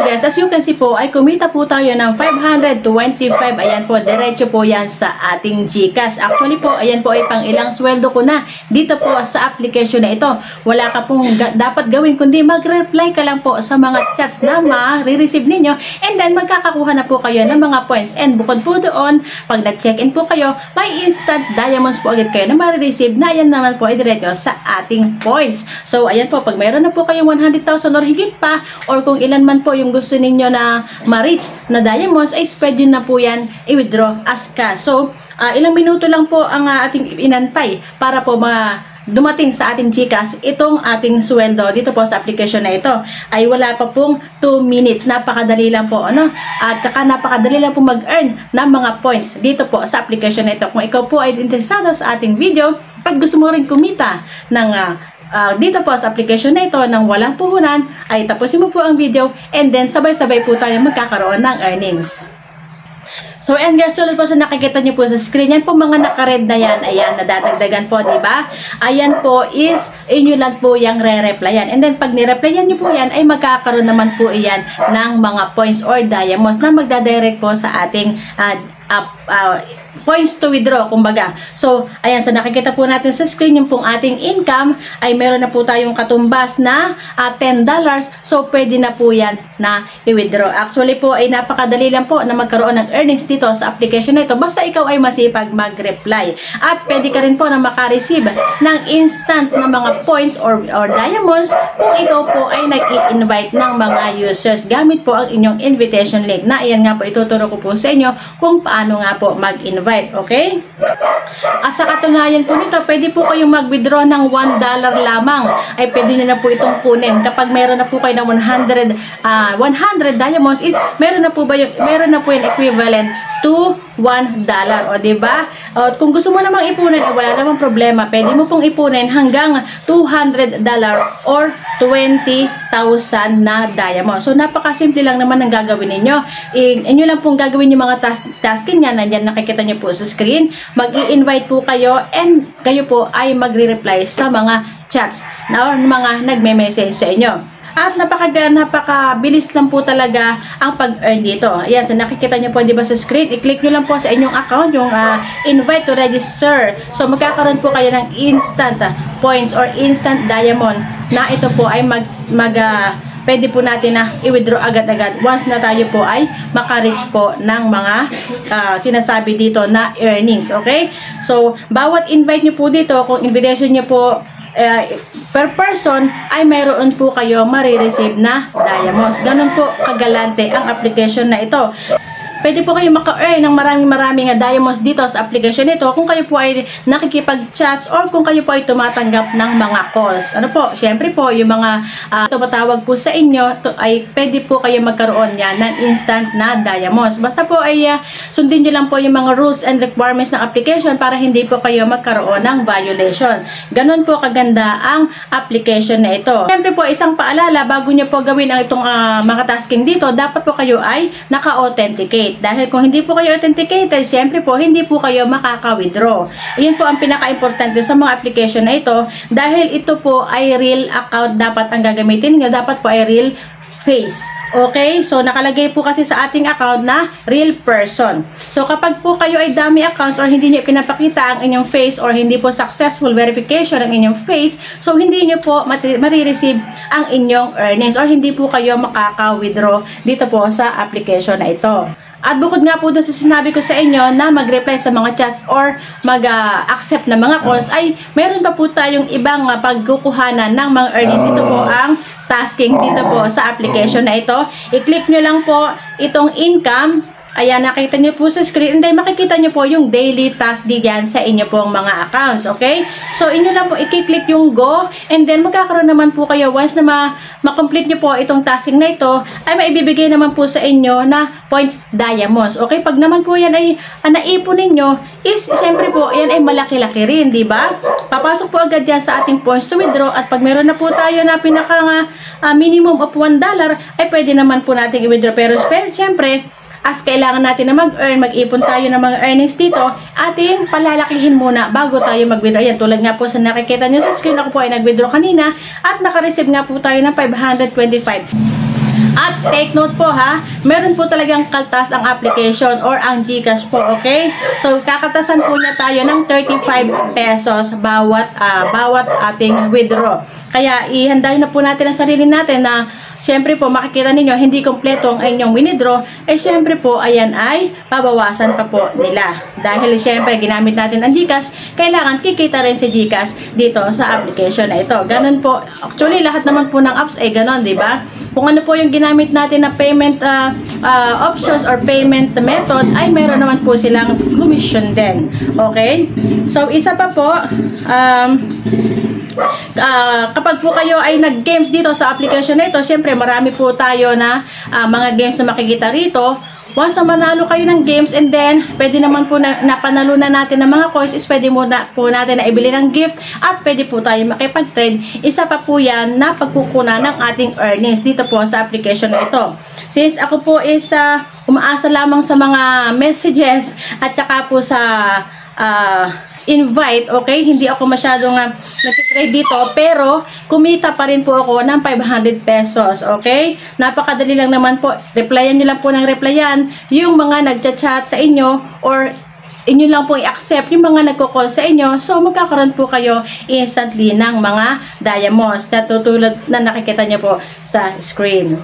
guys, as you can see po, ay kumita po tayo ng 525. Ayan po, diretso po yan sa ating GCash. Actually po, ayan po ay pang ilang sweldo ko na dito po sa application na ito. Wala ka pong dapat gawin kundi mag-reply ka lang po sa mga chats na ma-receive ninyo, and then magkakakuha na po kayo ng mga points. And bukod po doon, pag nag-check-in po kayo, may instant diamonds po agad kayo na ma-receive na yan naman po ay diretso sa ating points. So ayan po, pag mayroon na po kayong 100,000 or higit pa, or kung ilan man po yung gusto ninyo na ma-reach na diamonds, ay pwede na po yan i-withdraw as cash. So ilang minuto lang po ang ating inantay para po dumating sa ating GCash itong ating sweldo dito po sa application na ito. Ay wala pa pong 2 minutes. Napakadali lang po, ano? At saka napakadali lang po mag-earn ng mga points dito po sa application na ito. Kung ikaw po ay interesado sa ating video at gusto mo rin kumita ng dito po sa application na ito ng walang puhunan, ay tapusin mo po ang video, and then sabay-sabay po tayo magkakaroon ng earnings. So, and guys, tulad po sa nakikita nyo po sa screen, yan po mga naka-red na yan, ayan, nadadagdagan po, diba? Ayan po is, inyo lang po yung re-replyan. And then, pag ni-replyan nyo po yan, ay magkakaroon naman po iyan ng mga points or diamonds na magdadirect po sa ating points to withdraw, kumbaga. So, ayan, sa nakikita po natin sa screen, yung pong ating income, ay meron na po tayong katumbas na $10. So, pwede na po yan na i-withdraw. Actually po, ay napakadali lang po na magkaroon ng earnings dito sa application na ito. Basta ikaw ay masipag mag-reply. At pwede ka rin po na makareceive ng instant na mga points or diamonds kung ikaw po ay nag-i-invite ng mga users gamit po ang inyong invitation link. Na ayan nga po, ituturo ko po sa inyo kung paano nga po mag-invite. Okay? At sa katunayan po nito, pwede po kayong mag-withdraw ng $1 lamang. Ay pwede nyo na po itong kunin. Kapag meron na po kayo ng 100 diamonds, is meron na po yung equivalent to $1. O, diba? O, kung gusto mo namang ipunin, wala namang problema. Pwede mo pong ipunin hanggang $200 or 20,000 na diamond. So, napakasimple lang naman ang gagawin ninyo. Inyo lang pong gagawin yung mga tasking niya. Nandyan nakikita nyo po sa screen. Mag-i-invite po kayo, and kayo po ay magre-reply sa mga chats na mga nagme-message sa inyo. At napakabilis lang po talaga ang pag-earn dito. Ayan, so nakikita nyo po, di ba, sa screen, i-click nyo lang po sa inyong account yung invite to register. So, magkakaroon po kayo ng instant points or instant diamond na ito po ay pwede po natin na i-withdraw agad-agad once na tayo po ay maka-reach po ng mga sinasabi dito na earnings. Okay? So, bawat invite nyo po dito, kung invitation nyo po per person, ay mayroon po kayo marireceive na diamonds. Ganun po kagalante ang application na ito. Pwede po kayo maka-earn ng maraming diamonds dito sa application nito kung kayo po ay nakikipag-chats or kung kayo po ay tumatanggap ng mga calls. Ano po? Siyempre po, yung mga tumatawag po sa inyo, ay pwede po kayo magkaroon yan ng instant na diamonds. Basta po ay sundin nyo lang po yung mga rules and requirements ng application para hindi po kayo magkaroon ng violation. Ganun po kaganda ang application na ito. Siyempre po, isang paalala, bago nyo po gawin ang itong mga tasking dito, dapat po kayo ay naka-authenticate. Dahil kung hindi po kayo authenticated, syempre po, hindi po kayo makaka-withdraw. Iyon po ang pinaka-importante sa mga application na ito, dahil ito po ay real account dapat ang gagamitin niyo, dapat po ay real face. Okay? So, nakalagay po kasi sa ating account na real person. So, kapag po kayo ay dummy accounts or hindi nyo pinapakita ang inyong face or hindi po successful verification ang inyong face, so, hindi nyo po marireceive ang inyong earnings or hindi po kayo makaka-withdraw dito po sa application na ito. At bukod nga po doon sa sinabi ko sa inyo na mag-reply sa mga chats or mag-accept na mga calls, ay meron pa po tayong ibang pagkukuhanan ng mga earnings. Ito po ang tasking dito po sa application na ito. I-click nyo lang po itong income. Ayan, nakita nyo po sa screen. And then, makikita nyo po yung daily task diyan sa inyo pong mga accounts. Okay? So, inyo lang po i-click yung go. And then, magkakaroon naman po kayo once na ma-complete nyo po itong tasking na ito, ay maibibigay naman po sa inyo na points diamonds. Okay? Pag naman po yan ay naipon ninyo, is, siyempre po, yan ay malaki-laki rin, di ba? Papasok po agad yan sa ating points to withdraw. At pag meron na po tayo na pinaka minimum of $1, ay pwede naman po natin i-withdraw. Pero, siyempre, as kailangan natin na mag-earn, mag-ipon tayo ng mga earnings dito, ating palalakihin muna bago tayo mag-withdraw. Ayan, tulad nga po sa nakikita nyo sa screen, ako po ay nag-withdraw kanina at naka-receive nga po tayo ng 525. At take note po ha, meron po talagang kaltas ang application or ang GCash po, okay? So, kakatasan po niya tayo ng 35 pesos bawat ating withdraw. Kaya, ihandahin na po natin ang sarili natin na syempre po, makikita ninyo, hindi kompleto ang inyong winidraw, syempre po, ayan ay pabawasan pa po nila. Dahil syempre, ginamit natin ang GCash, kailangan kikita rin si GCash dito sa application na ito. Ganun po. Actually, lahat naman po ng apps ay ganun, di ba? Kung ano po yung ginamit natin na payment options or payment method, ay meron naman po silang commission din. Okay? So, isa pa po, kapag po kayo ay nag-games dito sa application na ito, syempre marami po tayo na mga games na makikita rito. Once na manalo kayo ng games and then pwede naman po na napanalo na natin ng mga coins, is pwede po natin na ibili ng gift at pwede po tayo makipag-trade. Isa pa po yan na pagkukunan ng ating earnings dito po sa application na ito. Since ako po is umaasa lamang sa mga messages at saka po sa invite, okay? Hindi ako masyadong nag-trade dito, pero kumita pa rin po ako ng 500 pesos, okay? Napakadali lang naman po. Replyan nyo lang po ng replyan yung mga nagchat-chat sa inyo or inyo lang po i-accept yung mga nagko-call sa inyo. So, magkakaroon po kayo instantly ng mga diamonds na tutulad na nakikita nyo po sa screen.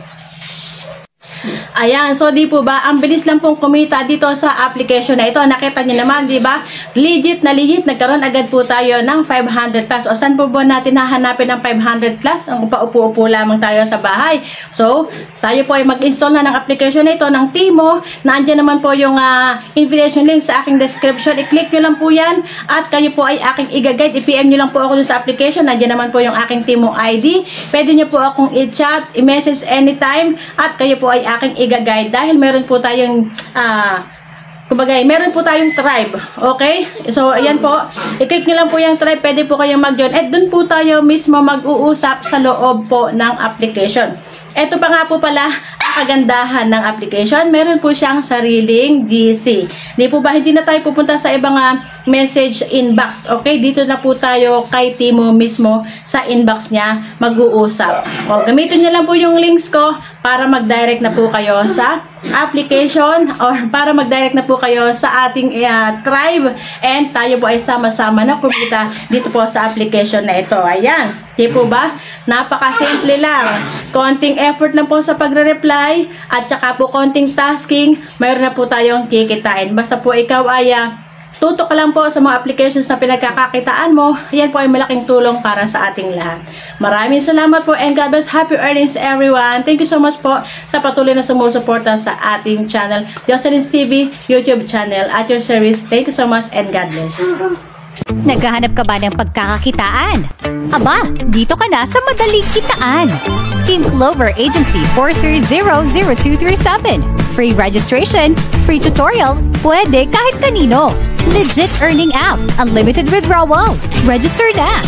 Ayan, so di po ba, ang bilis lang pong kumita dito sa application na ito. Nakita niyo naman, di ba? Legit na legit, nagkaroon agad po tayo ng 500 plus. O saan po ba natin hahanapin ng 500 plus? Ang paupo-upo lamang tayo sa bahay. So, tayo po ay mag-install na ng application na ito ng Timo. Nandiyan naman po yung invitation link sa aking description. I-click nyo lang po yan at kayo po ay aking i-guide. I-PM nyo lang po ako dun sa application. Nandiyan naman po yung aking Timo ID. Pwede nyo po akong i-chat, i-message anytime at kayo po ay aking i-guide dahil meron po tayong kumbaga, meron po tayong tribe, okay? So, ayan po, i-click nyo lang po yung tribe, pwede po kayong mag-join at dun po tayo mismo mag-uusap sa loob po ng application. Ito pa nga po pala ang kagandahan ng application. Meron po siyang sariling GC. Hindi po ba, hindi na tayo pupunta sa ibang message inbox. Okay, dito na po tayo kay Timo mismo sa inbox niya mag-uusap. O, gamitin niyo lang po yung links ko para mag-direct na po kayo sa application or para mag-direct na po kayo sa ating tribe and tayo po ay sama-sama na kumita dito po sa application na ito. Ayan, di po ba? Napaka-simple lang. Konting effort lang po sa pagre-reply at saka po konting tasking, mayroon na po tayong kikitain. Basta po ikaw ay tutok lang po sa mga applications na pinagkakakitaan mo. Yan po ay malaking tulong para sa ating lahat. Maraming salamat po and God bless. Happy earnings everyone. Thank you so much po sa patuloy na sumusuporta sa ating channel, Jocelyn's TV YouTube channel at your service. Thank you so much and God bless. Naghahanap ka ba ng pagkakakitaan? Aba, dito ka na sa madaling kitaan. Team Clover Agency 430-0237. Free registration, free tutorial, pwede kahit kanino. Legit earning app, unlimited withdrawal. Register na!